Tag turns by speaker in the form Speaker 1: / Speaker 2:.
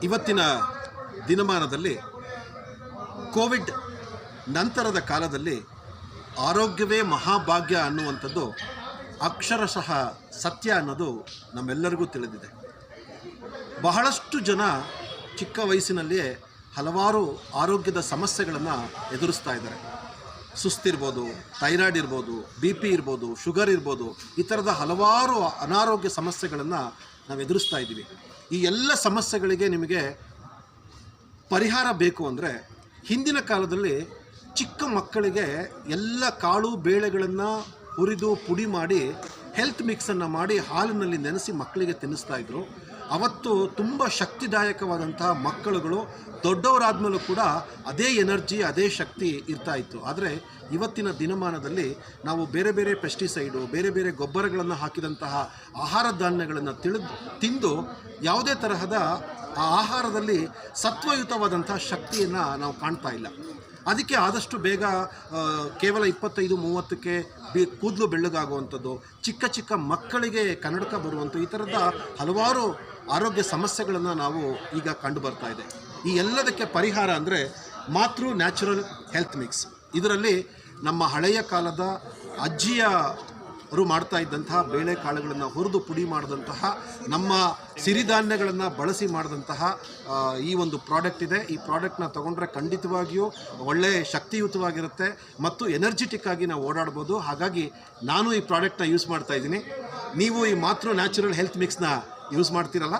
Speaker 1: ಇವತ್ತಿನ ದಿನಮಾನದಲ್ಲಿ ಕೋವಿಡ್ ನಂತರದ ಕಾಲದಲ್ಲಿ ಆರೋಗ್ಯವೇ ಮಹಾಭಾಗ್ಯ ಅನ್ನುವಂಥದ್ದು ಅಕ್ಷರಶಃ ಸತ್ಯ ಅನ್ನೋದು ನಮ್ಮೆಲ್ಲರಿಗೂ ತಿಳಿದಿದೆ. ಬಹಳಷ್ಟು ಜನ ಚಿಕ್ಕ ವಯಸ್ಸಿನಲ್ಲಿಯೇ ಹಲವಾರು ಆರೋಗ್ಯದ ಸಮಸ್ಯೆಗಳನ್ನು ಎದುರಿಸ್ತಾ ಇದ್ದಾರೆ. ಸುಸ್ತಿರ್ಬೋದು, ಥೈರಾಯ್ಡ್ ಇರ್ಬೋದು, BP ಇರ್ಬೋದು, ಶುಗರ್ ಇರ್ಬೋದು, ಈ ಥರದ ಹಲವಾರು ಅನಾರೋಗ್ಯ ಸಮಸ್ಯೆಗಳನ್ನು ನಾವು ಎದುರಿಸ್ತಾ ಇದ್ದೀವಿ. ಈ ಎಲ್ಲ ಸಮಸ್ಯೆಗಳಿಗೆ ನಿಮಗೆ ಪರಿಹಾರ ಬೇಕು ಅಂದರೆ ಹಿಂದಿನ ಕಾಲದಲ್ಲಿ ಚಿಕ್ಕ ಮಕ್ಕಳಿಗೆ ಎಲ್ಲ ಕಾಳು ಬೇಳೆಗಳನ್ನು ಹುರಿದು ಪುಡಿ ಮಾಡಿ ಹೆಲ್ತ್ ಮಿಕ್ಸನ್ನು ಮಾಡಿ ಹಾಲಿನಲ್ಲಿ ನೆನೆಸಿ ಮಕ್ಕಳಿಗೆ ತಿನ್ನಿಸ್ತಾಯಿದ್ರು. ಅವತ್ತು ತುಂಬ ಶಕ್ತಿದಾಯಕವಾದಂತಹ ಮಕ್ಕಳುಗಳು ದೊಡ್ಡವರಾದ್ಮೇಲೂ ಕೂಡ ಅದೇ ಎನರ್ಜಿ, ಅದೇ ಶಕ್ತಿ ಇರ್ತಾಯಿತ್ತು. ಆದರೆ ಇವತ್ತಿನ ದಿನಮಾನದಲ್ಲಿ ನಾವು ಬೇರೆ ಬೇರೆ ಪೆಸ್ಟಿಸೈಡು, ಬೇರೆ ಬೇರೆ ಗೊಬ್ಬರಗಳನ್ನು ಹಾಕಿದಂತಹ ಆಹಾರ ಧಾನ್ಯಗಳನ್ನು ತಿಂದು ಯಾವುದೇ ತರಹದ ಆ ಆಹಾರದಲ್ಲಿ ಸತ್ವಯುತವಾದಂಥ ಶಕ್ತಿಯನ್ನು ನಾವು ಕಾಣ್ತಾ ಇಲ್ಲ. ಅದಕ್ಕೆ ಆದಷ್ಟು ಬೇಗ ಕೇವಲ 25-30ಕ್ಕೆ ಕೂದಲು ಬೆಳ್ಳಗಾಗುವಂಥದ್ದು, ಚಿಕ್ಕ ಚಿಕ್ಕ ಮಕ್ಕಳಿಗೆ ಕನ್ನಡಕ ಬರುವಂಥ ಈ ಥರದ ಹಲವಾರು ಆರೋಗ್ಯ ಸಮಸ್ಯೆಗಳನ್ನು ನಾವು ಈಗ ಕಂಡು ಬರ್ತಾ ಇದೆ. ಈ ಎಲ್ಲದಕ್ಕೆ ಪರಿಹಾರ ಅಂದರೆ ಮಾತೃ ನ್ಯಾಚುರಲ್ ಹೆಲ್ತ್ ಮಿಕ್ಸ್. ಇದರಲ್ಲಿ ನಮ್ಮ ಹಳೆಯ ಕಾಲದ ಅಜ್ಜಿಯರು ಮಾಡ್ತಾ ಇದ್ದಂತಹ ಬೇಳೆಕಾಳುಗಳನ್ನು ಹುರಿದು ಪುಡಿ ಮಾಡಿದಂತಹ, ನಮ್ಮ ಸಿರಿಧಾನ್ಯಗಳನ್ನು ಬಳಸಿ ಮಾಡಿದಂತಹ ಈ ಒಂದು ಪ್ರಾಡಕ್ಟ್ ಇದೆ. ಈ ಪ್ರಾಡಕ್ಟ್ನ ತೊಗೊಂಡ್ರೆ ಖಂಡಿತವಾಗಿಯೂ ಒಳ್ಳೆಯ ಶಕ್ತಿಯುತವಾಗಿರುತ್ತೆ ಮತ್ತು ಎನರ್ಜಿಟಿಕ್ ಆಗಿ ನಾವು ಓಡಾಡ್ಬೋದು. ಹಾಗಾಗಿ ನಾನು ಈ ಪ್ರಾಡಕ್ಟ್ನ ಯೂಸ್ ಮಾಡ್ತಾ ಇದ್ದೀನಿ. ನೀವು ಈ ಮಾತೃ ನ್ಯಾಚುರಲ್ ಹೆಲ್ತ್ ಮಿಕ್ಸ್ನ ಯೂಸ್ ಮಾಡ್ತೀರಲ್ಲ?